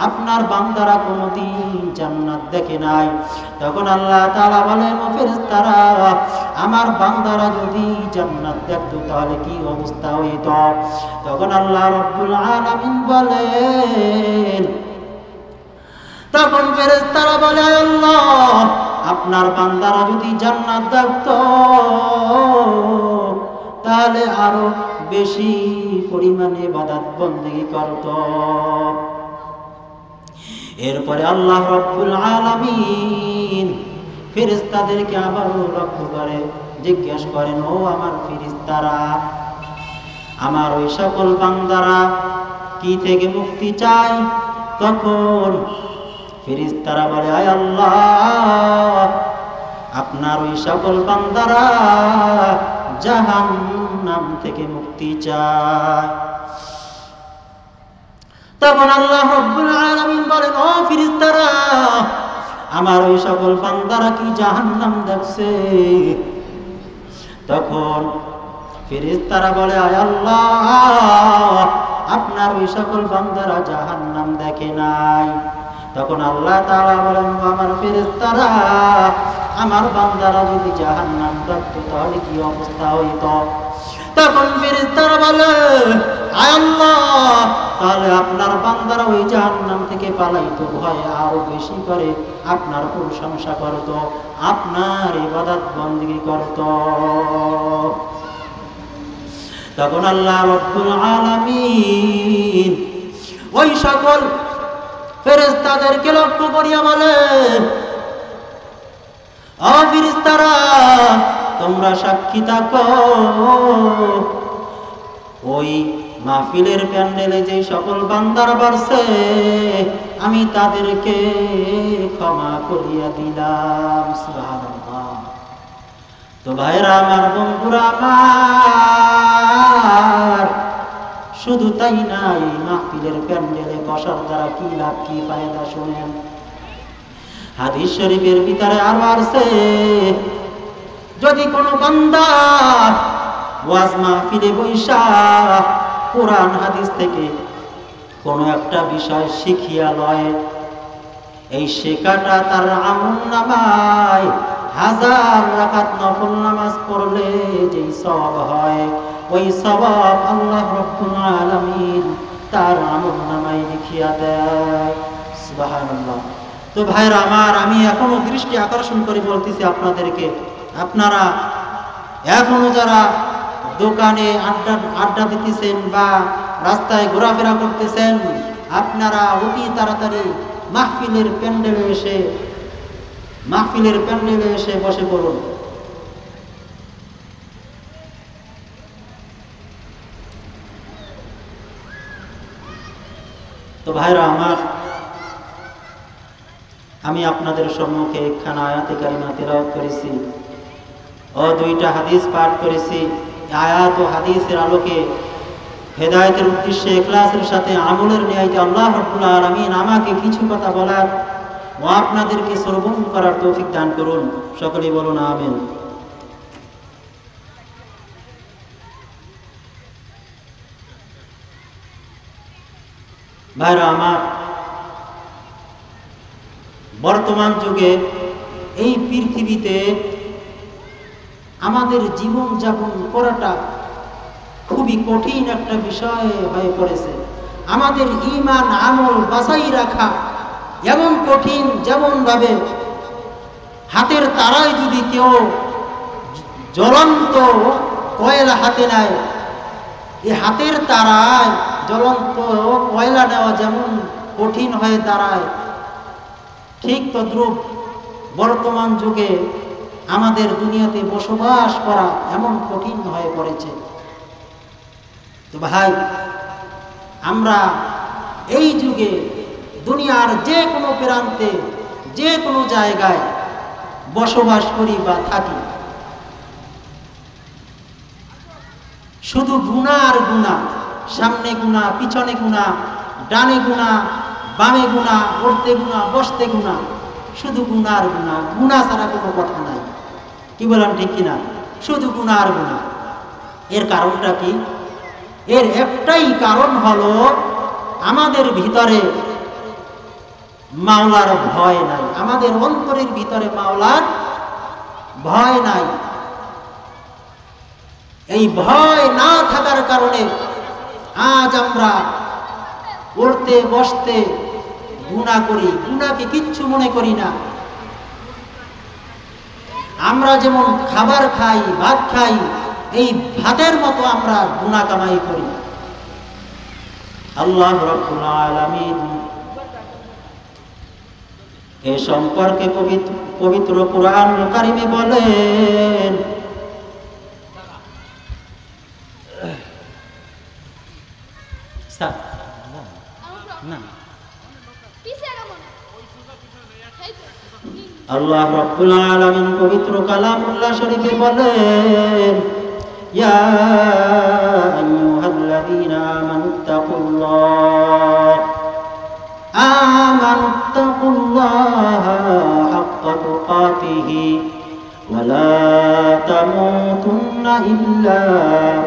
আপনার বান্দারা কোনোদিন জান্নাত দেখে নাই। তখন আল্লাহ তাআলা বলেন, ও ফেরেশতারা, আমার বান্দারা যদি জান্নাত দেখতো তাহলে কি অবস্থা হইত? তখন আল্লাহ রাব্বুল আলামিন বলেন, তখন ফেরেশতারা বলে, আল্লাহ, আপনার বান্দারা যদি জান্নাত দেখতো তাহলে আরো বেশি পরিমাণে ইবাদত বন্দেগী করত। এরপরে আল্লাহ রাব্বুল আলামিন ফেরেশতাদেরকে আবার লক্ষ্য করে জিজ্ঞেস করেন, ও আমার ফেরেশতারা, আমার ওই সকল বান্দারা কি থেকে মুক্তি চায়? তখন ফেরেশতারা বলে, আয় আল্লাহ, আপনার ওই সকল বান্দারা জাহান্নাম থেকে মুক্তি চায়। তখন আল্লাহ রাব্বুল আলামিন বলেন, ও ফেরেশতারা, আমার ওই সকল বান্দারা কি জাহান্নাম দেখছে? তখন ফেরেশতারা বলে, আয় আল্লাহ, আপনার ওই সকল বান্দারা জাহান্নাম দেখে নাই। তখন আল্লাহ তাআলা বলেন, আমার ফেরেশতারা, আমার বান্দারা যদি জাহান্নাম দেখতো তাহলে কি অবস্থা হইত? তখন ফেরেশতারা বলে, আয় আল্লাহ, তাহলে আপনার বান্দারা ওই জাহান্নাম থেকে পালাইতো ভয়ে আরো বেশি করে আপনার প্রশংসা করত, আপনার ইবাদত বন্দেগী করত। তখন আল্লাহ রাব্বুল আলামিন ওই সকল ফেরেশতাদেরকে লক্ষ্য করিয়া বলেন, ও ফেরেশতারা, তোমরা সাক্ষী থাকো, ওই মাহফিলের প্যান্ডেলে যে সকল বান্দারা বাড়ছে আমি তাদেরকে ক্ষমা করিয়া দিলাম। সুবহানাল্লাহ। তো ভাইরা আমার, বন্ধুরা আমার, শুধু তাই না, এই মাহফিলের প্যান্ডেলে বসার দ্বারা কি লাভ, কি ফায়দা শুনেন। হাদিস শরীফের ভিতরে আরো আছে, যদি কোনো বান্দা ওয়াজ মাহফিলে বৈশা কোরআন হাদিস থেকে কোনো একটা বিষয় শিখিয়া লয়, এই শেখাটা তার আমলনামায় 1000 রাকাত নফল নামাজ পড়লে যেই সওয়াব হয়, ওই সওয়াব আল্লাহ রাব্বুল আলামিন তার আমলনামায় লিখিয়া দেয়। সুবহানাল্লাহ। তো ভাইরা আমার, আমি এখনো দৃষ্টি আকর্ষণ করে বলতেছি আপনাদেরকে, আপনারা এখনো যারা দোকানে আড্ডা দিতেছেন বা রাস্তায় ঘোরাফেরা করতেছেন, আপনারা অতি তাড়াতাড়ি মাহফিলের প্যান্ডেলে এসে বসে পড়ুন। তো ভাইরা আমার, আমি আপনাদের সম্মুখে একখানা আয়াতে কারিমা তেলাওয়াত করেছি ও 2টা হাদিস পাঠ করেছি। আয়াত ও হাদিসের আলোকে হেদায়েতের উদ্দেশ্যে ইখলাসের সাথে আমলের নিয়তে আল্লাহ রাব্বুল আলামিন আমাকে কিছু কথা বলার ও আপনাদেরকে শ্রবণ করার তৌফিক দান করুন। সকলেই বলুন আমিন। ভাইরা আমার, বর্তমান যুগে এই পৃথিবীতে আমাদের জীবন যাপন করাটা খুবই কঠিন একটা বিষয় হয়ে পড়েছে। আমাদের ঈমান আমল বাঁচাই রাখা এমন কঠিন, যেমন ভাবে হাতের তারায় যদি কেউ জ্বলন্ত কয়লা হাতে নেয়, এই হাতের তারায় জ্বলন্ত কয়লা নেওয়া যেমন কঠিন হয়ে দাঁড়ায়, ঠিক তদ্রূপ বর্তমান যুগে আমাদের দুনিয়াতে বসবাস করা এমন কঠিন হয়ে পড়েছে। তো ভাই, আমরা এই যুগে দুনিয়ার যে কোনো প্রান্তে, যে কোনো জায়গায় বসবাস করি বা থাকি, শুধু গুনাহ আর গুনাহ, সামনে গুনাহ, পিছনে গুনাহ, ডানে গুনাহ, বামে গুনাহ, উঠতে গুনাহ, বসতে গুনাহ, শুধু গুনাহ আর গুনাহ, গুনাহ ছাড়া কোনো কথা নাই। কি বলেন, ঠিক কিনা? শুধু গুনাহ আর গুনাহ। এর কারণটা কি? এর একটাই কারণ হলো আমাদের ভিতরে মাওলার ভয় নাই, আমাদের অন্তরের ভিতরে মাওলার ভয় নাই। এই ভয় না থাকার কারণে আজ আমরা উঠতে বসতে গুনাহ করি, গুনাহকে কিচ্ছু মনে করি না। আমরা যেমন খাবার খাই, ভাত খাই, এই ভাতের মতো আমরা গুনাহ কামাই করি। আল্লাহ রাব্বুল আলামিন এ সম্পর্কে পবিত্র কুরআনুল কারীমে বলেন, আল্লাহ রাব্বুল আলামিন পবিত্র কালামুল্লাহ শরীফে বলেন, ইয়া আইয়ুহাল্লাযীনা আমানুত্তাকুল্লাহা হাক্কা তুকাতিহি ওয়া লা তামুতুন্না ইল্লা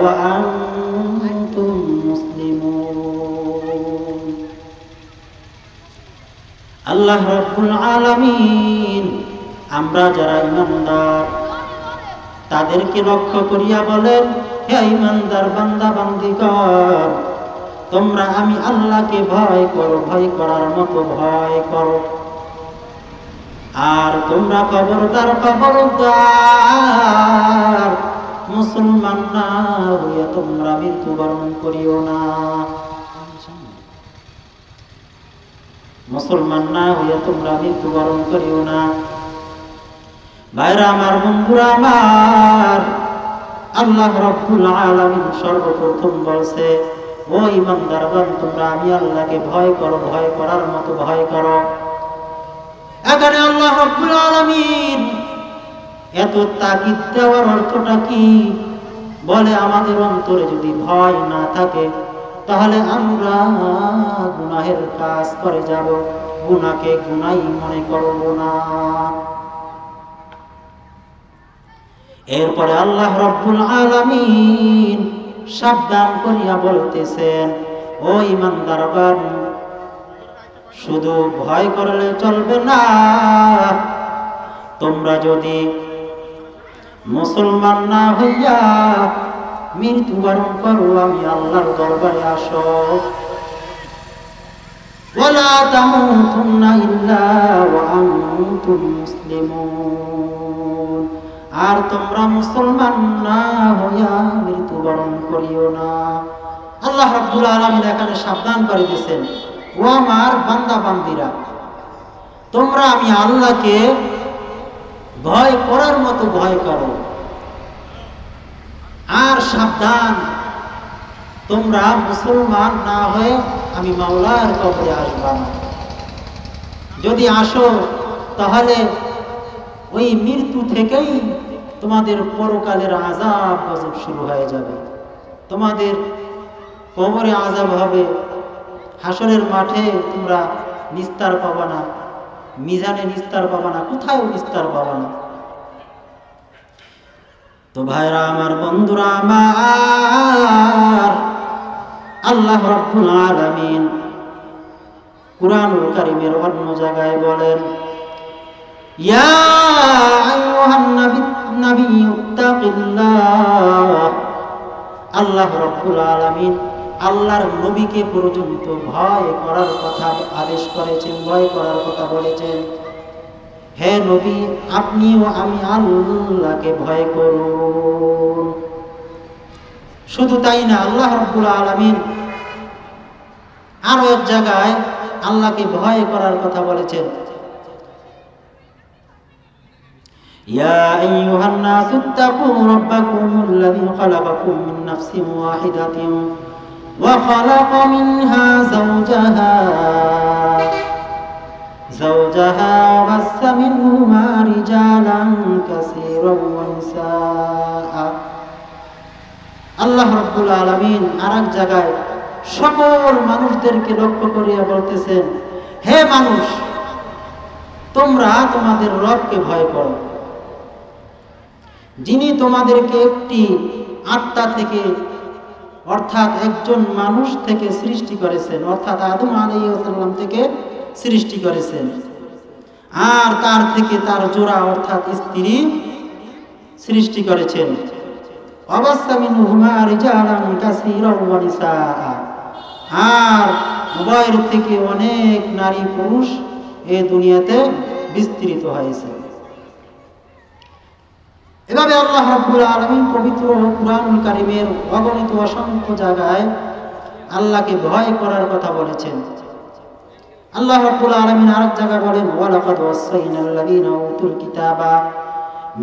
ওয়া আনতুম মুসলিমুন। আল্লাহ রাব্বুল আলামিন আমরা যারা ঈমানদার তাদেরকে লক্ষ্য করিয়া বলেন, হে ঈমানদার বান্দা বান্দীগণ, তোমরা আমি আল্লাহকে ভয় করো, ভয় করার মতো ভয় করো। আর তোমরা খবরদার মুসলমান না হইয়া তোমরা মৃত্যুবরণ করিও না, মুসলমান না হইয়া তোমরা মৃত্যুবরণ করিও না। ভাইরা আমার, বন্ধুরা আমার, আল্লাহ রাব্বুল আলামিন সর্বপ্রথম বলছে, ও ঈমানদারগণ, তোমরা আমি আল্লাহকে ভয় করো, ভয় করার মতো ভয় করো। এখানে আল্লাহ রাব্বুল আলামিন এত তাকিদ দেওয়ার অর্থটা কি? বলে আমাদের অন্তরে যদি ভয় না থাকে তাহলে আমরা গুনাহের কাজ করে যাব, গুনাহকে গুনাহই মনে করব না। এরপরে আল্লাহ রাব্বুল আলামিন সাবধান করিয়া বলতেছেন, ও ঈমানদারগণ, শুধু ভয় করলে চলবে না, তোমরা যদি মুসলমান না হইয়া মৃত্যুবরণ করো, আমি আল্লাহর দরবারে আসো। ওয়ালা তামুতুন্না ইল্লা ওয়া আনতুম মুসলিমুন, আর তোমরা মুসলমান না হইয়া মৃত্যুবরণ করিও না। আল্লাহ রাব্বুল আলামিন এখানে সাবধান করে দিয়েছেন, ও আমার বান্দা বান্দীরা, তোমরা আমি আল্লাহকে ভয় করার মতো ভয় করো। আর সাবধান, তোমরা মুসলমান না হয়ে আমি মাওলার কবরে আসবা না। যদি আসো তাহলে ওই মৃত্যু থেকেই তোমাদের পরকালের আযাব গজব শুরু হয়ে যাবে, তোমাদের কবরে আযাব হবে, হাসরের মাঠে তোমরা নিস্তার পাবা না, মিজানে নিস্তার পাবা না, কোথাও নিস্তার পাবা না। তো ভাইরা আমার, বন্ধুরা আমার, আল্লাহ রাব্বুল আলামিন কুরআনুল কারীমের অন্য জায়গায় বলেন, ইয়া আইয়ুহান নাবিয়্যুত্তাকিল্লাহ। আল্লাহ রাব্বুল আলামিন আল্লাহর নবীকে পর্যন্ত ভয় করার কথা আদেশ করেছেন, ভয় করার কথা বলেছেন। হে নবী, আপনিও আমি আল্লাহকে ভয় করুন। শুধু তাই না, আল্লাহ রাব্বুল আলামিন আরো এক জায়গায় আল্লাহকে ভয় করার কথা বলেছেন, ইয়া আইয়ুহান নাসুত্তাকু রাব্বাকুমুল্লাযী খালাকাকুম মিন নাফসিন ওয়াহিদাতিন ওয়া খালাকা মিনহা যাওজাহা ওয়া বাসসা মিনহুমা রিজালান কাসীরান ওয়া নিসাআ। আল্লাহ রাব্বুল আলামিন আরেক জায়গায় সকল মানুষদেরকে লক্ষ্য করিয়া বলতেছেন, হে মানুষ, তোমরা তোমাদের রবকে ভয় করো, যিনি তোমাদেরকে একটি আত্মা থেকে, অর্থাৎ একজন মানুষ থেকে সৃষ্টি করেছেন, অর্থাৎ আদম আলাইহিস সালাম থেকে সৃষ্টি করেছেন, আর তার থেকে তার জোড়া অর্থাৎ স্ত্রী সৃষ্টি করেছেন। আর উভয়ের থেকে অনেক নারী পুরুষ এই দুনিয়াতে বিস্তৃত হয়েছে। এভাবে আল্লাহ রাব্বুল আলামিন পবিত্র কুরআনুল কারীমের অগণিত অসংখ্য জায়গায় আল্লাহকে ভয় করার কথা বলেছেন। আল্লাহ রাব্বুল আলামিন আরেক জায়গায় বলেন, ওয়ালাকাদ ওয়াসাইনাল লাযীনা উতুল কিতাবা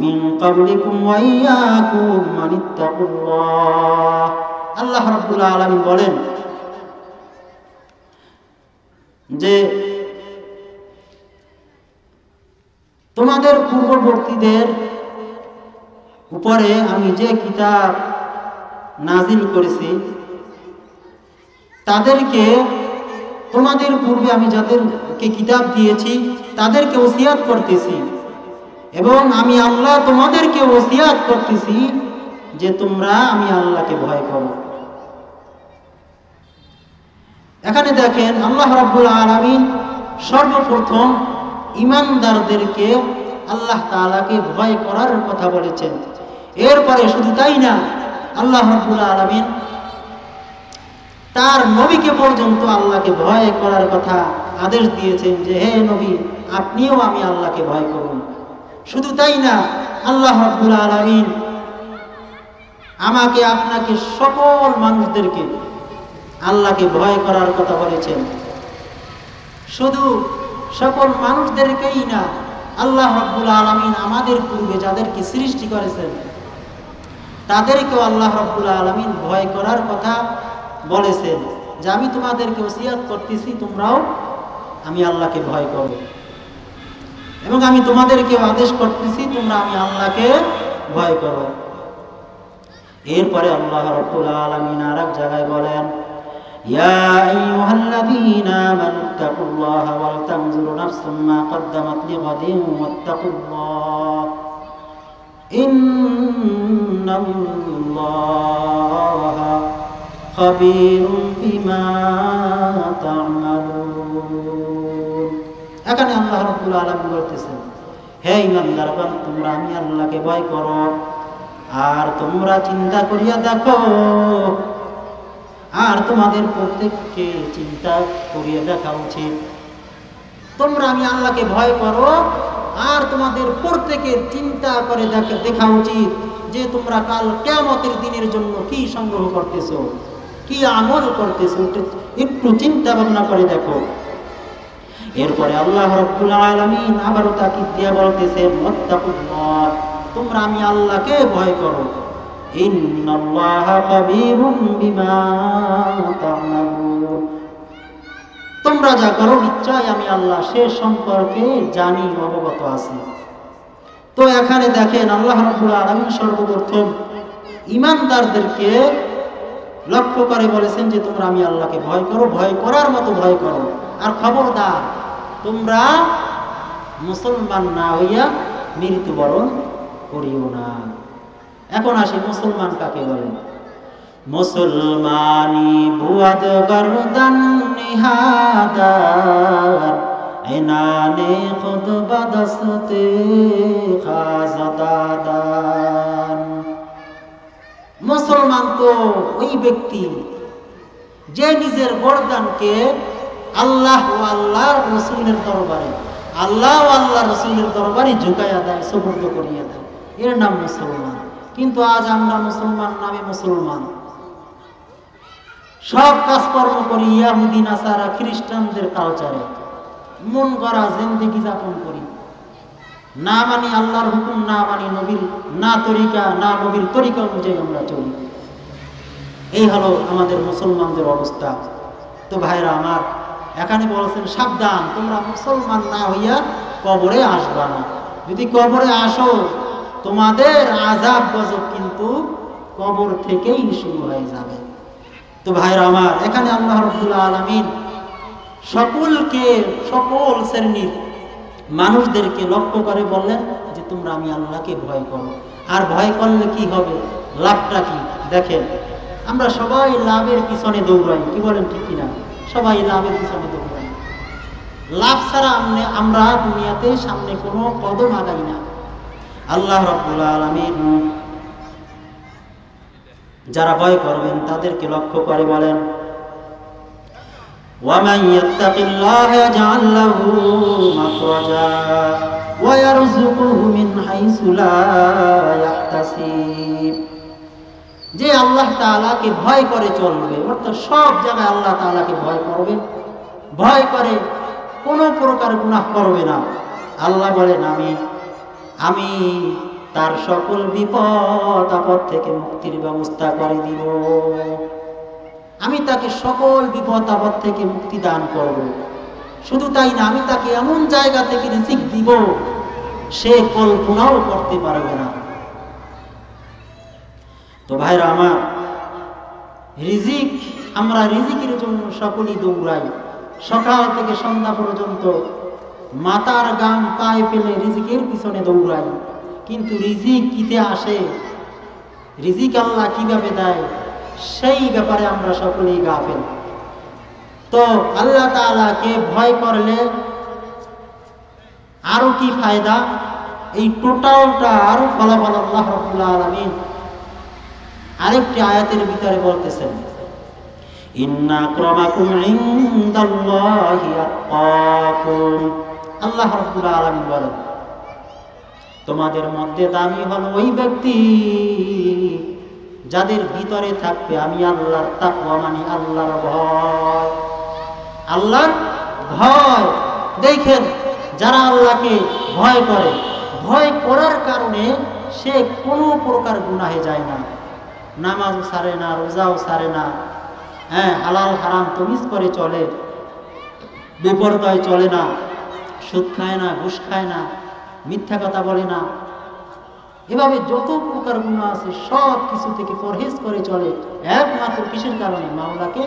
মিন ক্বাবলিকুম ওয়া ইয়্যাকুম আনিত্তাকুল্লাহ। আল্লাহ রাব্বুল আলামিন বলেন যে তোমাদের পূর্ববর্তীদের উপরে আমি যে কিতাব নাজিল করেছি তাদেরকে, তোমাদের পূর্বে আমি যাদেরকে কিতাব দিয়েছি তাদেরকে ওসিয়াত করতেছি, এবং আমি আল্লাহ তোমাদেরকে ওসিয়াত করতেছি যে তোমরা আমি আল্লাহকে ভয় করো। এখানে দেখেন আল্লাহ রাব্বুল আলামিন সর্বপ্রথম ঈমানদারদেরকে আল্লাহ তাআলাকে ভয় করার কথা বলেছেন। এরপরে শুধু তাই না, আল্লাহ রাব্বুল আলামিন তার নবীকে পর্যন্ত আল্লাহকে ভয় করার কথা আদেশ দিয়েছেন যে হে নবী, আপনিও আমি আল্লাহকে ভয় করুন। শুধু তাই না, আল্লাহ রাব্বুল আলামিন আমাকে আপনাকে সকল মানুষদেরকে আল্লাহকে ভয় করার কথা বলেছেন। শুধু সকল মানুষদেরকেই না, আল্লাহ রাব্বুল আলামিন আমাদের পূর্বে যাদেরকে সৃষ্টি করেছেন তাদেরকেও আল্লাহ রাব্বুল আলামিন ভয় করার কথা বলেছেন যে আমি তোমাদেরকে ওসিয়াত করতেছি তোমরাও আমি আল্লাহকে ভয় করো, এবং আমি তোমাদেরকে আদেশ করতেছি তোমরা আমি আল্লাহকে ভয় করো। এরপরে আল্লাহ রাব্বুল আলামিন আরেক জায়গায় বলেন, ইয়া আইয়ুহাল্লাযীনা আমানুত্তাকুল্লাহা ওয়াল তানজুর নাফসুম মা কদ্দামাত লিগাদিন ওয়াত্তাকুল্লাহ ইন্নাল্লাহা খাবীরুম বিমা তা'মালুন। এখানে আল্লাহ রাব্বুল আলামিন বলতেছেন, হে ঈমানদারগণ, তোমরা আমি আল্লাহকে ভয় করো, আর তোমরা চিন্তা করিয়া দেখো, আর তোমাদের প্রত্যেককে চিন্তা করিয়া দেখা উচিত। তোমরা আমি আল্লাহকে ভয় করো, আর তোমাদের প্রত্যেকের চিন্তা করে দেখা উচিত যে তোমরা কাল কিয়ামতের দিনের জন্য কি সংগ্রহ করতেছো, কি আমল করতেছো, একটু চিন্তা ভাবনা করে দেখো। এরপরে আল্লাহ রাব্বুল আলামিন আবারও তাকিদ দিয়ে বলতেছেন, ওয়াত্তাকুল্লাহ, তোমরা আমি আল্লাহকে ভয় করো, ইন্নাল্লাহা খাবীরুম বিমা তা'মালুন, তোমরা যা করো নিশ্চয় আমি আল্লাহ সে সম্পর্কে জানি, অবগত আছি। তো এখানে দেখেন আল্লাহ রাব্বুল আলামিন সর্বপ্রথম ঈমানদারদেরকে লক্ষ্য করে বলেছেন যে তোমরা আমি আল্লাহকে ভয় করো, ভয় করার মতো ভয় করো, আর খবরদার তোমরা মুসলমান না হইয়া মৃত্যুবরণ করিও না। এখন আসি মুসলমান কাকে বলে। মুসলমানি বুয়াদ গর্দান নিহাদার ইনানে খুদ বাদসতে খাজাদাদান। মুসলমান তো ওই ব্যক্তি যে নিজের গর্দানকে আল্লাহ ও আল্লাহর রাসূলের দরবারে, আল্লাহ ও আল্লাহর রাসূলের দরবারে ঝুঁকাইয়া দেয়, সুপর্দ করিয়া দেয়, এর নাম মুসলমান। কিন্তু আজ আমরা মুসলমান নামে মুসলমান সব কাজকর্ম করি ইহুদি নাসারা খ্রিস্টানদের কালচারে, মন গড়া জিন্দেগি যাপন করি, না মানি আল্লাহর হুকুম, না মানি নবীর না তরিকা, না নবীর তরিকা অনুযায়ী আমরা চলি। এই হলো আমাদের মুসলমানদের অবস্থা। তো ভাইরা আমার, এখানে বলেছেন সাবধান, তোমরা মুসলমান না হইয়া কবরে আসবা না। যদি কবরে আসো তোমাদের আযাব গজব কিন্তু কবর থেকেই শুরু হয়ে যাবে। তো ভাইরা আমার, এখানে আল্লাহ রাব্বুল আলামিন সকলকে, সকল শ্রেণীর মানুষদেরকে লক্ষ্য করে বললেন যে তোমরা আমি আল্লাহকে ভয় করো। আর ভয় করলে কি হবে, লাভটা কি? দেখেন, আমরা সবাই লাভের পিছনে দৌড়াই, কি বলেন ঠিক কিনা? সবাই লাভের পিছনে দৌড়াই। লাভ ছাড়া আমরা দুনিয়াতে সামনে কোনো কদম আগাই না। আল্লাহ রাব্বুল আলামিন যারা ভয় করবেন তাদেরকে লক্ষ্য করে বলেন, وَمَن يَتَّقِ اللَّهَ يَجْعَل لَّهُ مَخْرَجًا وَيَرْزُقْهُ مِنْ حَيْثُ لَا يَحْتَسِبُ। যে আল্লাহ তাআলাকে ভয় করে চলবে, অর্থাৎ সব জায়গায় আল্লাহ তাআলাকে ভয় করবে, ভয় করে কোনো প্রকার গুনাহ করবে না। আল্লাহ বলেন আমি তার সকল বিপদ আপদ থেকে মুক্তির ব্যবস্থা করে দিব। আমি তাকে সকল বিপদ আপদ থেকে মুক্তি দান করব। শুধু তাই না, আমি তাকে এমন জায়গা থেকে রিজিক দিব সে কল্পনাও করতে পারবে না। তো ভাইরা আমার, রিজিক, আমরা রিজিকের জন্য সকলেই দৌড়াই, সকাল থেকে সন্ধ্যা পর্যন্ত মাথার গাম পায়ে ফেলে রিজিকের পিছনে দৌড়াই, কিন্তু রিজিক কিতে আসে, রিজিক আল্লাহ কিভাবে দেয় সেই ব্যাপারে আমরা সকলেই গাফেল। তো আল্লাহ তাআলাকে ভয় করলে আরো কি ফায়দা, এই টোটালটা আরো ফলাফল আল্লাহ রাব্বুল আলামিন আরেকটি আয়াতের ভিতরে বলতেছেন, ইন্না আক্রামাকুম ইনদাল্লাহি আতকাকুম। আল্লাহ রাব্বুল আলামিন বলেন, তোমাদের মধ্যে দামি হলো ওই ব্যক্তি যাদের ভিতরে থাকবে আমি আল্লাহর তাকওয়া, মানে আল্লাহর ভয়। আল্লাহর ভয় দেখেন, যারা আল্লাহকে ভয় করে, ভয় করার কারণে সে কোনো প্রকার গুনাহে যায় না, নামাজও ছাড়ে না, রোজাও ছাড়ে না, হালাল হারাম তমিজ করে চলে, বেপরদায় চলে না, সুদ খায় না, ঘুষ খায় না, মিথ্যা কথা বলে না, এভাবে যত প্রকার গুনাহ আছে সব কিছু থেকে পরহেজ করে চলে, একমাত্র কিসের কারণে? মাওলাকে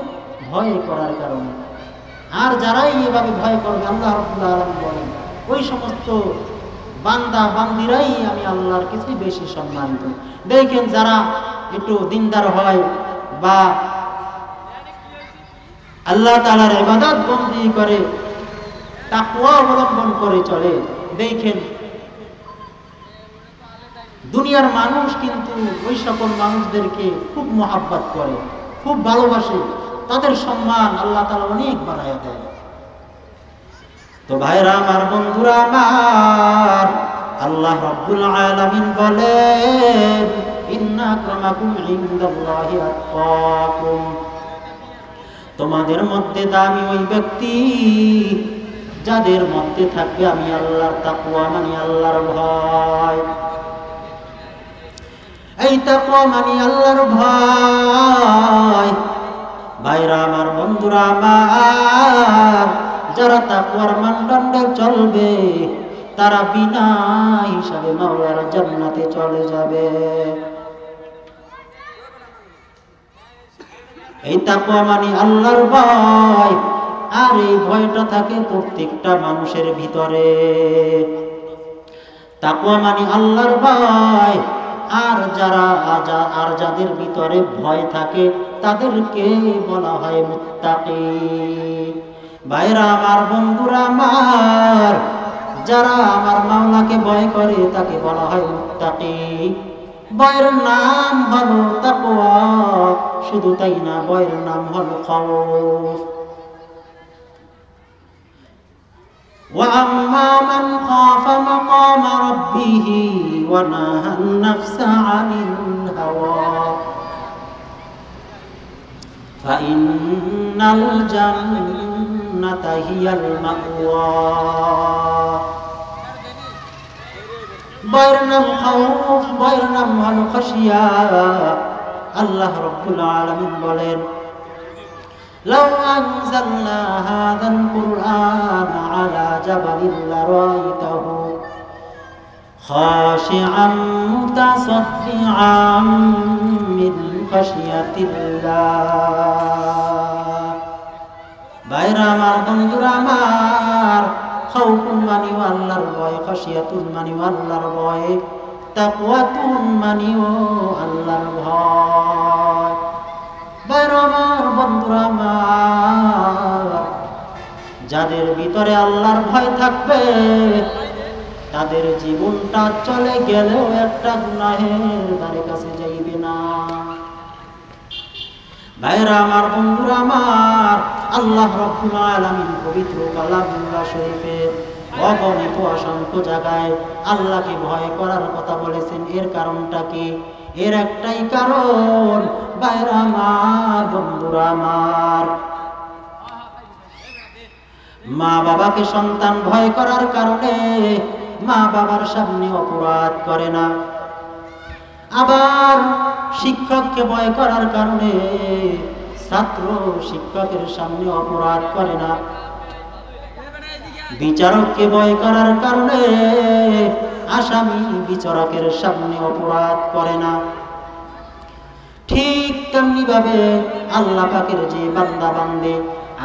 ভয় করার কারণে। আর যারাই এভাবে ভয় করবে, আল্লাহ রাব্বুল আলামিন বলেন, ওই সমস্ত বান্দা বান্দিরাই আমি আল্লাহর কাছে বেশি সম্মানিত। দেখেন, যারা একটু দিনদার হয় বা আল্লাহ তাআলার ইবাদত বন্দি করে, তাকওয়া অবলম্বন করে চলে, দেখেন দুনিয়ার মানুষ কিন্তু ওই সকল মানুষদেরকে খুব মহাব্বত করে, খুব ভালোবাসে, তাদের সম্মান আল্লাহ তাআলা অনেক বাড়ায় দেয়। তো ভাইরা আমার, বন্ধুরা আমার, আল্লাহ রাব্বুল আলামিন বলেন, ইন্না আক্রামাকুম ইনদাল্লাহি আতকাকুম। তোমাদের মধ্যে দামি ওই ব্যক্তি যাদের মধ্যে থাকবে আমি আল্লাহর তাকওয়া, মানে আল্লাহর ভয়। এই তাকওয়া মানে আল্লাহর ভয়। ভাইরা আমার, বন্ধুরা আমার, যারা তাকওয়ার মানদণ্ডে চলবে তারা বিনা হিসাবে মাওলার জান্নাতে চলে যাবে। এই তাকওয়া মানে আল্লাহর ভয়, আর এই ভয়টা থাকে প্রত্যেকটা মানুষের ভিতরে। তাকওয়া মানে আল্লাহর ভয়, আর যাদের ভিতরে ভয় থাকে তাদেরকে বলা হয় মুত্তাকি। ভাইরা আমার, বন্ধুরা আমার, যারা আমার মাওলাকে ভয় করে তাকে বলা হয় মুত্তাকি। ভয়ের নাম হলো তাকওয়া, শুধু তাই না, ভয়ের নাম হলো খাউফ। وَأَمَّا مَنْ خَافَ مَقَامَ رَبِّهِ وَنَهَى النَّفْسَ عَنِ الْهَوَى فَإِنَّ الْجَنَّةَ هِيَ الْمَأْوَى। ভয়ের নাম খাউফ, ভয়ের নাম হলো খাশিয়া। আল্লাহ রাব্বুল আলামিন বলেন, لو أنزلنا هذا القرآن على جبل لرأيته خاشعا متصدعا من خشية الله। ভাইরা আমার, বন্ধুরা আমার, খাউফুন মানে আল্লাহর ভয়, খাশিয়াতুন মানে আল্লাহর ভয়, তাকওয়াতুন মানে আল্লাহর ভয়। ভাইরা আমার, বন্ধুরা আমার, যাদের ভিতরে আল্লাহর ভয় থাকবে তাদের জীবনটা চলে গেলেও একটা গুনাহের ধারে কাছে যাইবে না। ভাইরা আমার, বন্ধুরা আমার, আল্লাহ রাব্বুল আলামিন পবিত্র কালামুল্লাহ শরীফে অগণিত অসংখ্য জায়গায় আল্লাহকে ভয় করার কথা বলেছেন। এর কারণটা কি? এর একটাই কারণ, ভাইরা আমার, বন্ধুরা আমার, মা বাবাকে সন্তান ভয় করার কারণে মা বাবার সামনে অপরাধ করে না। আবার শিক্ষককে ভয় করার কারণে ছাত্র শিক্ষকের সামনে অপরাধ করে না। বিচারককে ভয় করার কারণে আসামি বিচারকের সামনে অপরাধ করে না। ঠিক তেমনি ভাবে আল্লাহ পাকের যে বান্দা বান্দে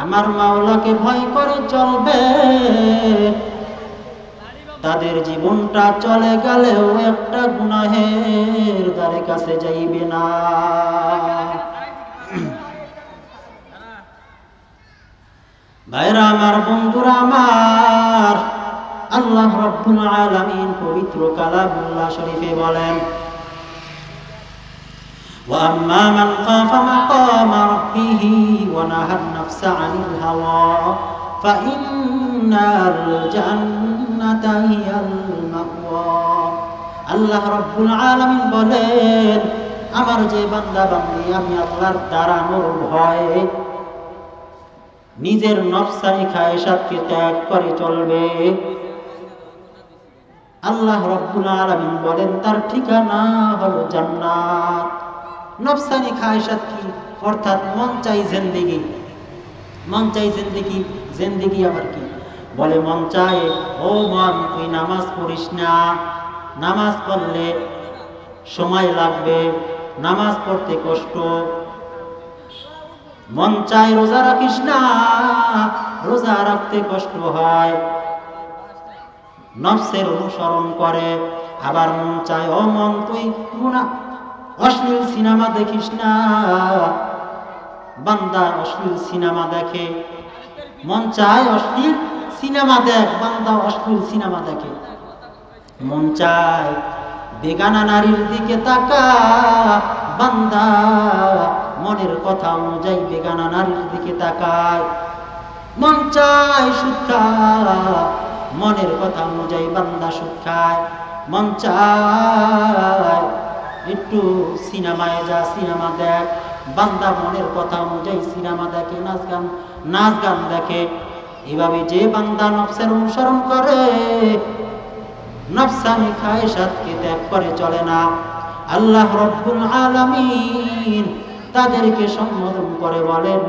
আমার মাওলাকে ভয় করে চলবে, তাদের জীবনটা চলে গেলেও একটা গুনাহের ধারে কাছে যাইবে না। ভাইরা আমার, বন্ধুরা আমার, আল্লাহ রাব্বুল আলামিন পবিত্র কালামুল্লাহ শরীফে বলেন, وَأَمَّا مَنْ خَافَ مَقَامَ رَبِّهِ وَنَهَى النَّفْسَ عَنِ الْهَوَى فَإِنَّ الْجَنَّةَ هِيَ الْمَأْوَى। আল্লাহ রাব্বুল আলামিন বলেন, আমার যে বান্দা বান্দি আমি আল্লাহর দাঁড়ানোর ভয়ে নিজের নফসানি খায়েশাতকে ত্যাগ করে চলবে, আল্লাহ রাব্বুল আলামিন বলেন তার ঠিকানা হলো জান্নাত। নফসানি খায়েশাত কি? অর্থাৎ মন চাই জিন্দেগি। মন চাই জিন্দেগি, জিন্দেগি আবার কি? বলে মন চায়, ও মন তুই নামাজ পড়িস না, নামাজ পড়লে সময় লাগবে, নামাজ পড়তে কষ্ট। মন চায় রোজা রাখিস না, রোজা রাখতে কষ্ট হয়, নফসের অনুসরণ করে। আবার মন চায়, ও মন তুই গুনাহ অশ্লীল সিনেমা দেখিস না, বান্দা অশ্লীল সিনেমা দেখে। মন চায় অশ্লীল সিনেমা দেখ, বান্দা অশ্লীল সিনেমা দেখে। মন চায় বেগানা নারীর দিকে তাকা, বান্দা মনের কথা অনুযায়ী বেগানা নারীর দিকে তাকায়। মন চায় সুদ খায়, মনের কথা অনুযায়ী বান্দা সুদ খায়। মন চায় একটু সিনেমায় যা, সিনেমা দেখ, বান্দা মনের কথা অনুযায়ী সিনেমা দেখে, নাচ গান দেখে। এভাবে যে বান্দা নফসের অনুসরণ করে, নফসানি খায়েশাতকে ত্যাগ করে চলে না, আল্লাহ রাব্বুল আলামিন তাদেরকে সম্বোধন করে বলেন,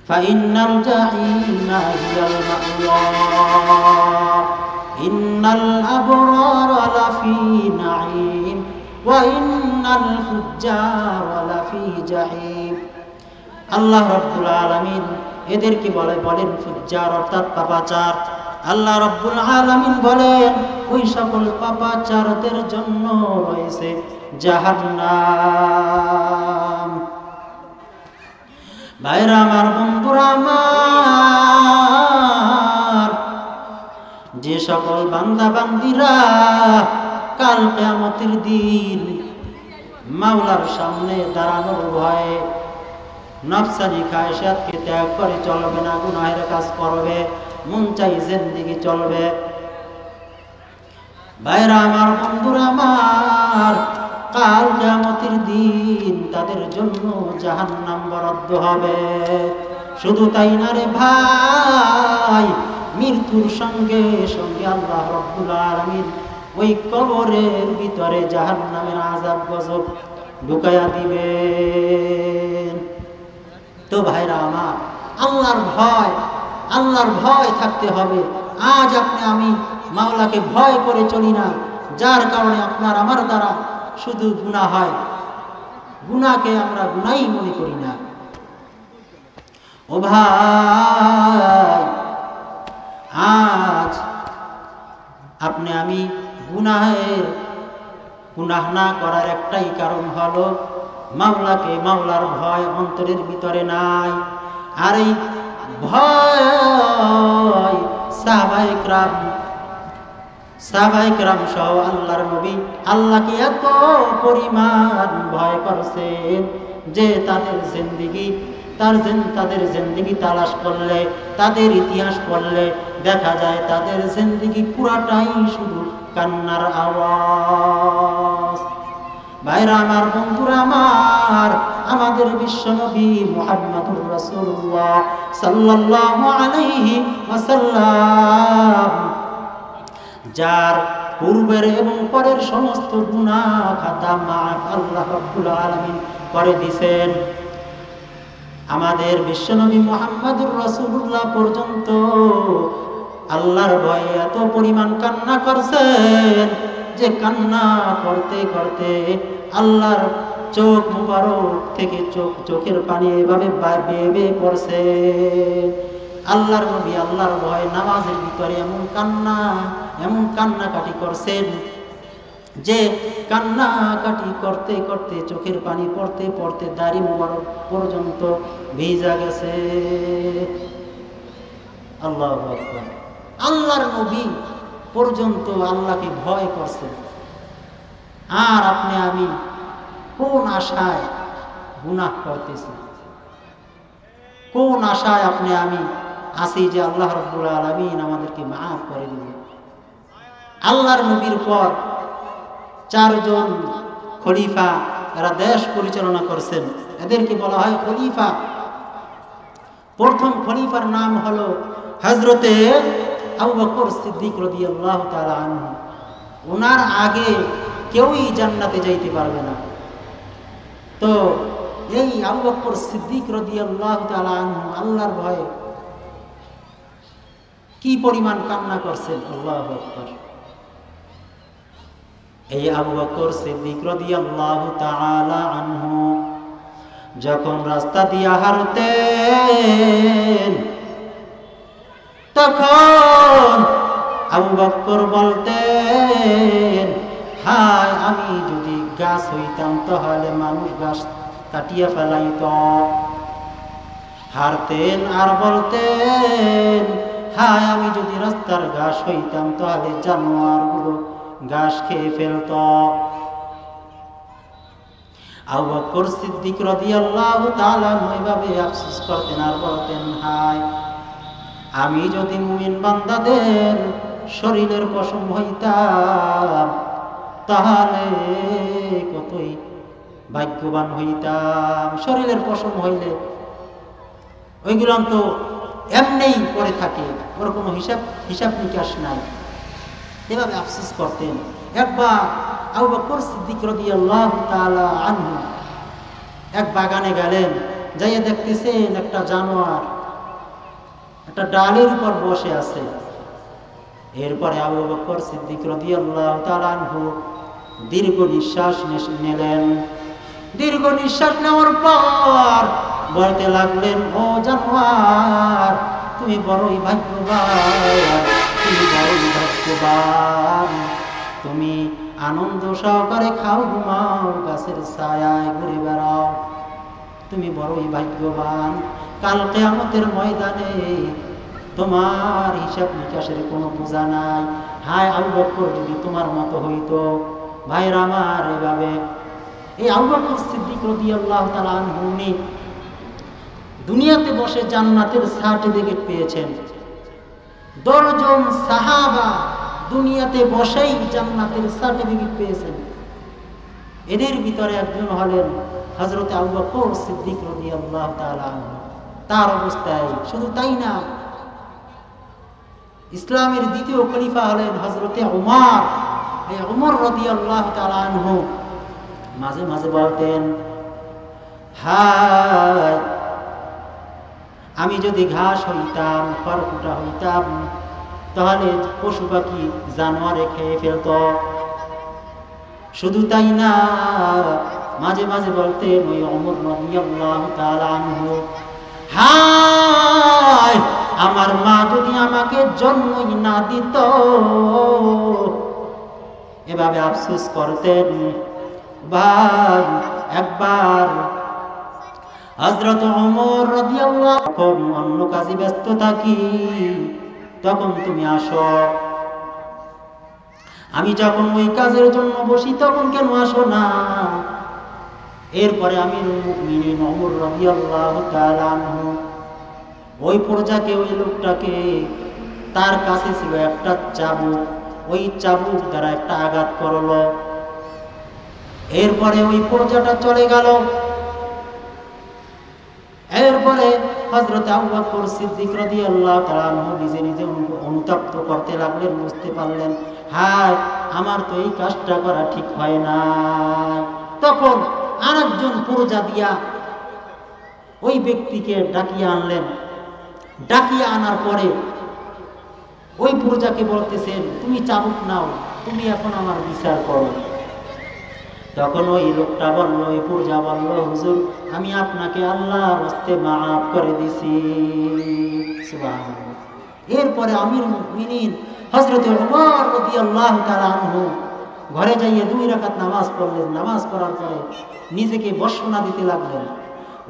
ফাইন্নাল জাহিমা হিয়াল মা'ওয়া ইন্নাল আবরারা লাফি নাঈম ওয়া ইন্নাল ফুজ্জারা লাফি জাহিম। আল্লাহ রাব্বুল আলামিন এদেরকে বলেন ফুজ্জার, অর্থাৎ পাপাচার। আল্লাহ রাব্বুল আলামিন বলেন ওই সকল পাপাচারদের জন্য রয়েছে জাহান্নাম। ভাইরা আমার, বন্ধুরা আমার, যে সকল বান্দা বান্দিরা কাল কিয়ামতের দিন মাওলার সামনে দাঁড়ানোর ভয়ে নফসানি খায়েশাতকে ত্যাগ করে চলবে না, গুনাহের কাজ করবে, মন চাই জিন্দেগি চলবে। ভাইরা আমার, বন্ধুরা আমার, কাল কিয়ামতের দিন তাদের জন্য জাহান্নাম বরাদ্দ হবে। শুধু তাই না রে ভাই, মৃত্যুর সঙ্গে সঙ্গে আল্লাহ রাব্বুল আলামিন ওই কবরের ভিতরে জাহান্নামের আযাব গজব ঢুকায়া দিবেন। তো ভাইরা আমার, আল্লাহর ভয় থাকতে হবে। আজ আপনি আমি মাওলাকে ভয় করে চলি না, যার কারণে আপনার আমার দ্বারা শুধু গুনাহ হয়, গুনাহকে আমরা গুনাহই মনে করি না। ও ভাই, আজ আপনি আমি গুনাহ না করার একটাই কারণ হলো মাওলার ভয় অন্তরের ভিতরে নাই। আর এই ভয় সাহাবায়ে কেরাম সহ আল্লাহর নবী আল্লাহকে এত পরিমাণ ভয় করছেন যে তাদের জিন্দেগি তালাশ করলে, তাদের ইতিহাস পড়লে দেখা যায় তাদের জিন্দেগি পুরাটাই শুধু কান্নার আওয়াজ। ভাইরা আমার, বন্ধুরা আমার, আমাদের বিশ্বনবী মুহাম্মদুর রাসূলুল্লাহ সাল্লাল্লাহু আলাইহি ওয়াসাল্লাম যার পূর্বের এবং পরের সমস্ত গুনাহ খাতা মাফ আল্লাহ রাব্বুল আলামিন করে দিয়েছেন, আমাদের বিশ্বনবী মুহাম্মদুর রাসূলুল্লাহ পর্যন্ত আল্লাহর ভয়ে এত পরিমাণ কান্না করছেন যে কান্না করতে করতে আল্লাহর চোখ মুবারক থেকে চোখের পানি এভাবে বেয়ে পড়ছে। আল্লাহর নবী আল্লাহর ভয়ে নামাজের ভিতরে এমন কান্নাকাটি করছেন যে কান্নাকাটি করতে করতে চোখের পানি পড়তে পড়তে দাড়ি মুবারক পর্যন্ত ভিজা গেছে। আল্লাহু আকবার। আল্লাহর নবী পর্যন্ত আল্লাহকে ভয় করছেন, আর আপনি আমি কোন আশায় গুনাহ করতেছি, কোন আশায় আপনি আমি আসি যে আল্লাহ রাব্বুল আলামিন আমাদেরকে মাফ করে দিবেন। আল্লাহর নবীর পর 4 জন খলিফা, এরা দেশ পরিচালনা করছেন, এদেরকে বলা হয় খলিফা। প্রথম খলিফার নাম হলো হযরতে আবু বকর সিদ্দিক রাদিয়াল্লাহু তাআলা আনহু। ওনার আগে কেউই জান্নাতে যাইতে পারবে না। তো এই আবু বকর সিদ্দিক রাদিয়াল্লাহু তাআলা আনহু আল্লাহর ভয়ে কি পরিমাণ কান্না করছেন, আল্লাহু আকবার। এই আবু বকর সিদ্দিক রাদিয়াল্লাহু তাআলা আনহু যখন রাস্তা দিয়ে হাঁটতেন তখন আবু বকর বলতেন, হায় আমি যদি গাছ হইতাম তাহলে মানুষ গাছ কাটিয়া ফেলাইত। হাঁটতেন আর বলতেন, হায় আমি যদি রাস্তার ঘাস হইতাম তাহলে জানোয়ারগুলো ঘাস খেয়ে ফেলত। আবু বকর সিদ্দিক রাদিয়াল্লাহু তাআলা এভাবে আফসোস করতেন আর বলতেন, হায় আমি যদি মুমিন বান্দাদের শরীরের পশম হইতাম তাহলে কতই ভাগ্যবান হইতাম। শরীরের পশম হইলে ওইগুলো তো এমনিই পড়ে থাকে, ওর কোনো হিসাব নিকাশ নাই। এভাবে আফসোস করতেন। একবার আবু বকর সিদ্দিক রাদিয়াল্লাহু তাআলা আনহু এক বাগানে গেলেন, যাইয়া দেখতেছেন একটা জানোয়ার একটা ডালের উপর বসে আছে। এরপরে আবু বকর সিদ্দিক রাদিয়াল্লাহু তাআলা আনহু দীর্ঘ নিঃশ্বাস নিলেন। দীর্ঘ নিঃশ্বাস নেওয়ার পর বলতে লাগলেন, ও জানোয়ার তুমি বড়ই ভাগ্যবান, তুমি বড়ই ভাগ্যবান, তুমি আনন্দ সহকারে খাও, ঘুমাও, গাছের ছায়ায় ঘুরে বেড়াও, তুমি বড়ই ভাগ্যবান। কাল কিয়ামতের ময়দানে তোমার হিসাব নিকাশের কোনো বোঝা নাই। হায় আবু বকর যদি তোমার মতো হইতো। ভাইরা আমার, এভাবে এই আবু বকর সিদ্দিক রাদিয়াল্লাহু তাআলা আনহু দুনিয়াতে বসে জান্নাতের সার্টিফিকেট পেয়েছেন। 10 জন সাহাবা দুনিয়াতে বসেই জান্নাতের সার্টিফিকেট পেয়েছেন। এদের ভিতরে একজন হলেন হযরত আবু বকর সিদ্দিক রাদিয়াল্লাহু তাআলা আনহু। তার অবস্থায় শুধু তাই না, ইসলামের দ্বিতীয় খলিফা হলেন হযরতে উমর। এই উমর রাদিয়াল্লাহু তাআলা আনহু মাঝে মাঝে বলতেন, হায় আমি যদি ঘাস হইতাম, খড়কুটা হইতাম, তাহলে পশু পাখি জানোয়ারে খেয়ে ফেলত। শুধু তাই না, মাঝে মাঝে বলতেন ওই ওমর রাদিয়াল্লাহু তাআলা আনহু, হায় আমার মা যদি আমাকে জন্মই না দিত। এভাবে আফসোস করতেন। ভাই একবার হযরত ওমর রাদিয়াল্লাহু আনহু অন্য কাজে ব্যস্ত থাকি, তখন তুমি আসো। আমি যখন ওই কাজের জন্য বসি তখন কেন আসো না? এরপরে আমিরুল মুমিনিন ওমর রাদিয়াল্লাহু তাআলা আনহু ওই প্রজাকে, ওই লোকটাকে, তার কাছে ছিল একটা চাবুক, ওই চাবুক দ্বারা একটা আঘাত করলো। এরপরে ওই প্রজাটা চলে গেল। এরপরে হযরত আবু বকর সিদ্দিক রাদিয়াল্লাহু তাআলা আনহু নিজে নিজে অনুতপ্ত করতে লাগলেন, বুঝতে পারলেন হায় আমার তো এই কাজটা করা ঠিক হয় না। তখন আরেকজন প্রজা দিয়া ওই ব্যক্তিকে ডাকিয়ে আনলেন। ডাকিয়ে আনার পরে ওই প্রজাকে বলতেছেন, তুমি চাবুক নাও, তুমি এখন আমার বিচার করো। তখন ওই লোকটা বলল, ওই প্রজা বলল, হুজুর আমি আপনাকে আল্লাহর রাস্তে মাফ করে দিছি। সুবহানাল্লাহ। এরপরে আমিরুল মুমিনিন হযরত ওমর রাদিয়াল্লাহু তাআলা আনহু ঘরে যাইয়ে 2 রাকাত নামাজ পড়লেন। নামাজ পড়ার পরে নিজেকে বর্ষনা দিতে লাগলেন,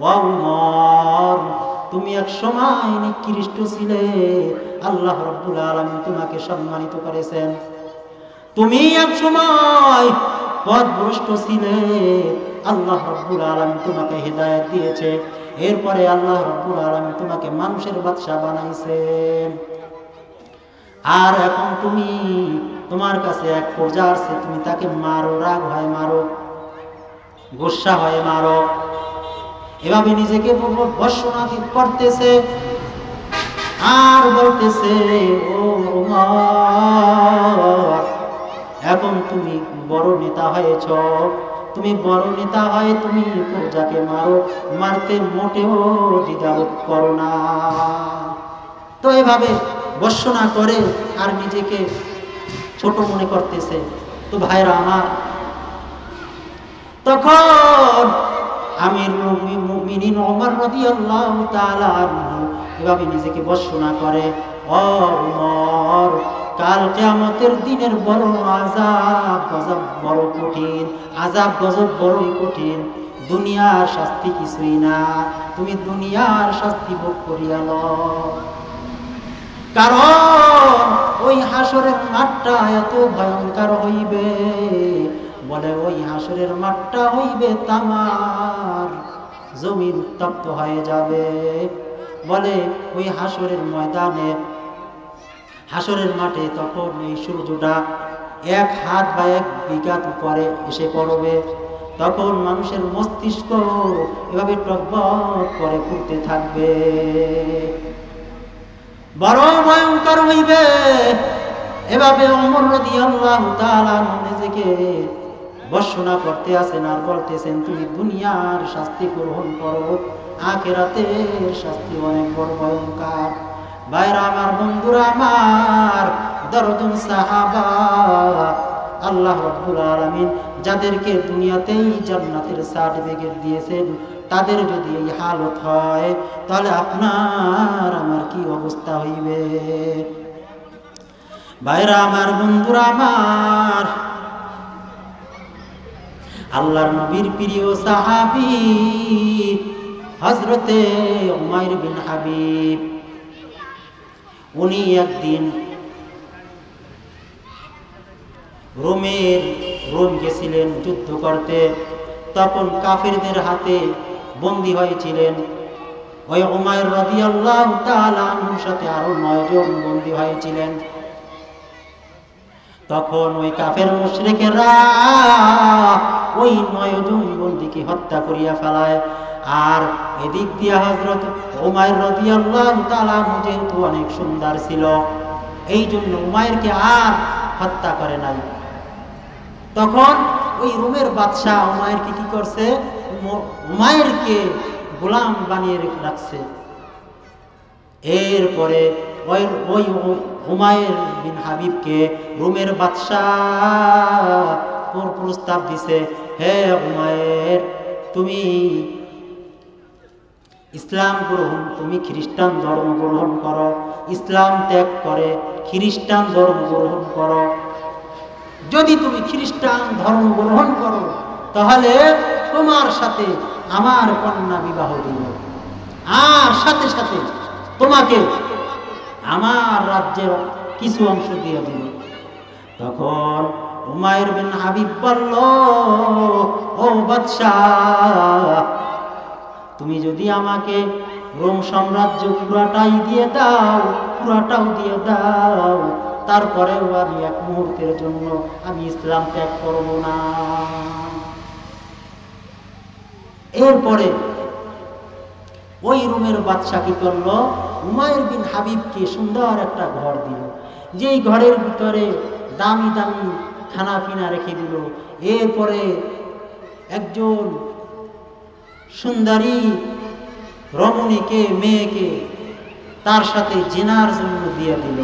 ওয়া ওমর তুমি এক সময় নিকৃষ্ট ছিলে, আল্লাহ রাব্বুল আলামিন তোমাকে সম্মানিত করেছেন। তুমি এক সময় পথভ্রষ্ট ছিলে, আল্লাহ রাব্বুল আলামিন তোমাকে হেদায়েত দিয়েছে। এরপরে আল্লাহ রাব্বুল আলামিন তোমাকে মানুষের বাদশা বানাইছেন। আর এখন তুমি, তোমার কাছে এক প্রজা আছে, তুমি তাকে মারো, রাগ হয় মারো, গোসা হয় মারো। এভাবে নিজেকে বর্ষনা করতেছে আর বলতেছে, ও ওমর এখন তুমি বড় নেতা হয়েছ, তুমি বড় নেতা হয় তুমি প্রজাকে মারো, মারতে মোটেও দ্বিধাবোধ করো না। তো এভাবে বর্ষনা করে আর নিজেকে ছোট মনে করতেছে। তো ভাইরা আমার, তখন আমিরুল মুমিনিন ওমর রাদিয়াল্লাহু তাআলা আনহু এভাবে নিজেকে বর্ষনা করে, ও ওমর কাল কিয়ামতের দিনের বড় আযাব গজব বড় কঠিন, আযাব গজব বড়ই কঠিন। দুনিয়ার শাস্তি কিছুই না, তুমি দুনিয়ার শাস্তি ভোগ করিয়া লও। কারণ ওই হাসরের মাঠটা এত ভয়ঙ্কর হইবে, বলে ওই হাসরের মাঠটা হইবে তামার, জমিন উত্তপ্ত হয়ে যাবে। বলে ওই হাসরের ময়দানে, হাসরের মাঠে তখন এই সূর্যটা 1 হাত বা 1 বিঘা উপরে এসে পড়বে। তখন মানুষের মস্তিষ্ক এভাবে টকবক করে ঘুরতে থাকবে, বড় ভয়ঙ্কর হইবে। এভাবে ওমর রাদিয়াল্লাহু তাআলা নিজেকে বর্ষনা করতে আছেন আর বলতেছেন, তুমি দুনিয়ার শাস্তি গ্রহণ করো, আখিরাতের শাস্তি অনেক বড় ভয়ঙ্কর। ভাইরা আমার, বন্ধুরা আমার, দরদুন সাহাবা, আল্লাহ রাব্বুল আলামিন যাদেরকে দুনিয়াতেই জান্নাতের সার্টিফিকেট দিয়েছেন, তাদের যদি এই হালত হয় তাহলে আপনার আমার কি অবস্থা হইবে? ভাইরা আমার, বন্ধুরা আমার, আল্লাহর নবীর প্রিয় সাহাবী হযরতে উমাইর বিন হাবিব, উনি একদিন রোম গেছিলেন যুদ্ধ করতে। তখন কাফেরদের হাতে বন্দী হয়েছিলেন। ওই উমাইর রাদিয়াল্লাহু তাআলা আনহুর সাথে আরো 9 জন বন্দী হয়েছিলেন। তখন ওই কাফের মুশরিকেরা ওই 9 জন বন্দীকে হত্যা করিয়া ফেলায়। আর এদিক দিয়ে হযরত উমাইর রাদিয়াল্লাহু তাআলা যেহেতু অনেক সুন্দর ছিল, এই জন্য উমাইরকে আর হত্যা করে নাই। তখন ওই রোমের বাদশা উমাইরকে কি করছে, উমাইরকে গোলাম বানিয়ে রাখছে। এরপরে ওই উমাইর বিন হাবিবকে রোমের বাদশা প্রস্তাব দিছে, হে উমাইর, তুমি ইসলাম গ্রহণ, তুমি খ্রিস্টান ধর্ম গ্রহণ করো, ইসলাম ত্যাগ করে খ্রিস্টান ধর্ম গ্রহণ করো। যদি তুমি খ্রিস্টান ধর্ম গ্রহণ করো তাহলে তোমার সাথে আমার কন্যা বিবাহ দিব, আর সাথে সাথে তোমাকে আমার রাজ্যের কিছু অংশ দিয়ে দিব। তখন উমাইর বিন হাবিব বলল, ও বাদশাহ, তুমি যদি আমাকে রোম সাম্রাজ্য পুরাটাই দিয়ে দাও, পুরাটাও দিয়ে দাও, তারপরেও আমি এক মুহূর্তের জন্য আমি ইসলাম ত্যাগ করব না। এরপরে ওই রোমের বাদশা কি করলো, উমাইর বিন হাবিবকে সুন্দর একটা ঘর দিল, যেই ঘরের ভিতরে দামি দামি খানা পিনা রেখে দিল। এরপরে একজন সুন্দরী রমণীকে, মেয়েকে তার সাথে জিনার জন্য দিয়ে দিল।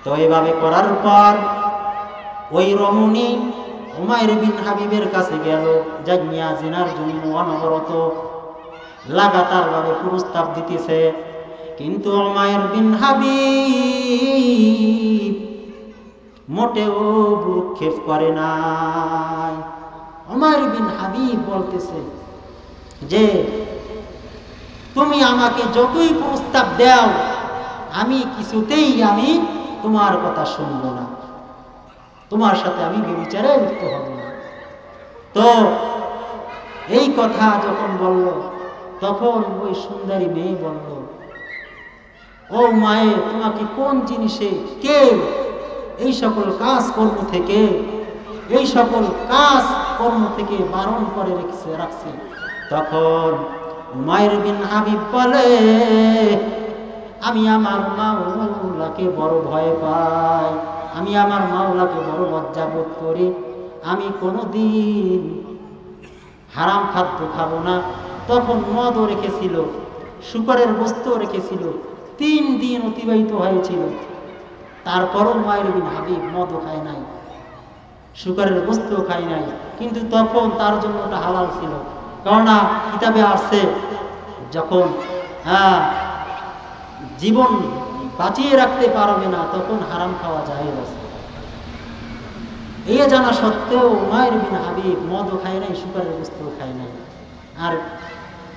তো এভাবে করার পর ওই রমণী উমাইর বিন হাবিবের কাছে গেল, জানিয়া জিনার জন্য অনবরত লাগাতার ভাবে প্রস্তাব দিতেছে। কিন্তু উমাইর বিন হাবিব মোটেও ভ্রুক্ষেপ করে নাই। উমাইর বিন হাবিব বলতেছে যে তুমি আমাকে যতই প্রস্তাব দাও, আমি কিছুতেই আমি তোমার কথা শুনবো না, তোমার সাথে আমি বিবেচারে লিপ্ত হব না। তো এই কথা যখন বলল, তখন ওই সুন্দরী মেয়ে বলল, ও মায়ে, তোমাকে কোন জিনিসে কে এই সকল কাজ কর্ম থেকে, এই সকল কাজ কর্ম থেকে বারণ করে রাখছে? তখন উমাইর বিন হাবিব বলে, আমি আমার মাওলাকে বড় ভয় পাই, আমি আমার মাওলাকে বড় লজ্জা বোধ করি, আমি কোনোদিন হারাম খাদ্য খাবো না। তখন মদও রেখেছিল, শুকরের বস্তুও রেখেছিল, 3 দিন অতিবাহিত হয়েছিল, তারপরও উমাইর বিন হাবিব মদও খায় নাই, শুকরের বস্তুও খায় নাই। কিন্তু তখন তার জন্য ওটা হালাল ছিল, কেননা কিতাবে আসছে যখন জীবন বাঁচিয়ে রাখতে পারবে না, তখন হারাম খাওয়া যায়। এই জানা সত্ত্বেও উমাইর বিন হাবিব মদও খায় নাই, শুকরের বস্তুও খায় নাই, আর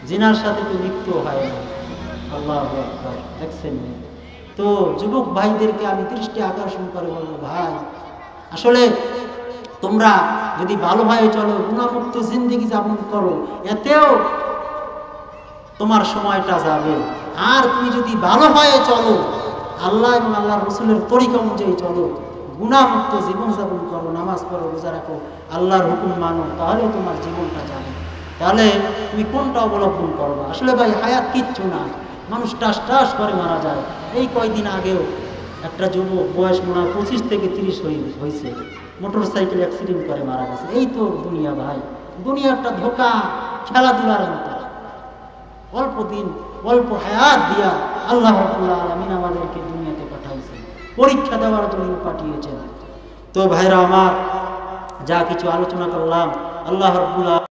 জিনার সাথে তো লিপ্ত হয় না। আল্লাহু আকবার, দেখছেন? তো যুবক ভাইদেরকে আমি দৃষ্টি আকর্ষণ করে বলবো, ভাই, আসলে তোমরা যদি ভালোভাবে চলো, গুনাহমুক্ত জিন্দেগি যাপন করো, এতেও তোমার সময়টা যাবে। আর তুমি যদি ভালোভাবে চলো, আল্লাহ এবং আল্লাহর রাসূলের তরিকা অনুযায়ী চলো, গুনাহমুক্ত জীবন যাপন করো, নামাজ পড়ো, রোজা রাখো, আল্লাহর হুকুম মানো, তাহলে তোমার জীবনটা যাবে। তাহলে তুমি কোনটা অবলম্বন করবে? আসলে ভাই, হায়াত কিচ্ছু না, মানুষ টাস টাস করে মারা যায়। এই কয়দিন আগেও একটা যুবক, বয়স মনে হয় 25 থেকে 30 হয়েছে, মোটরসাইকেল অ্যাক্সিডেন্ট করে মারা গেছে। এই তো দুনিয়া ভাই, দুনিয়াটা ধোঁকা, খেলাধুলার মতো। অল্প দিন, অল্প হায়াত দিয়া আল্লাহ রাব্বুল আলামিন আমাদেরকে দুনিয়াতে পাঠাইছেন, পরীক্ষা দেওয়ার জন্য পাঠিয়েছেন। তো ভাইরা আমার, যা কিছু আলোচনা করলাম, আল্লাহ রাব্বুল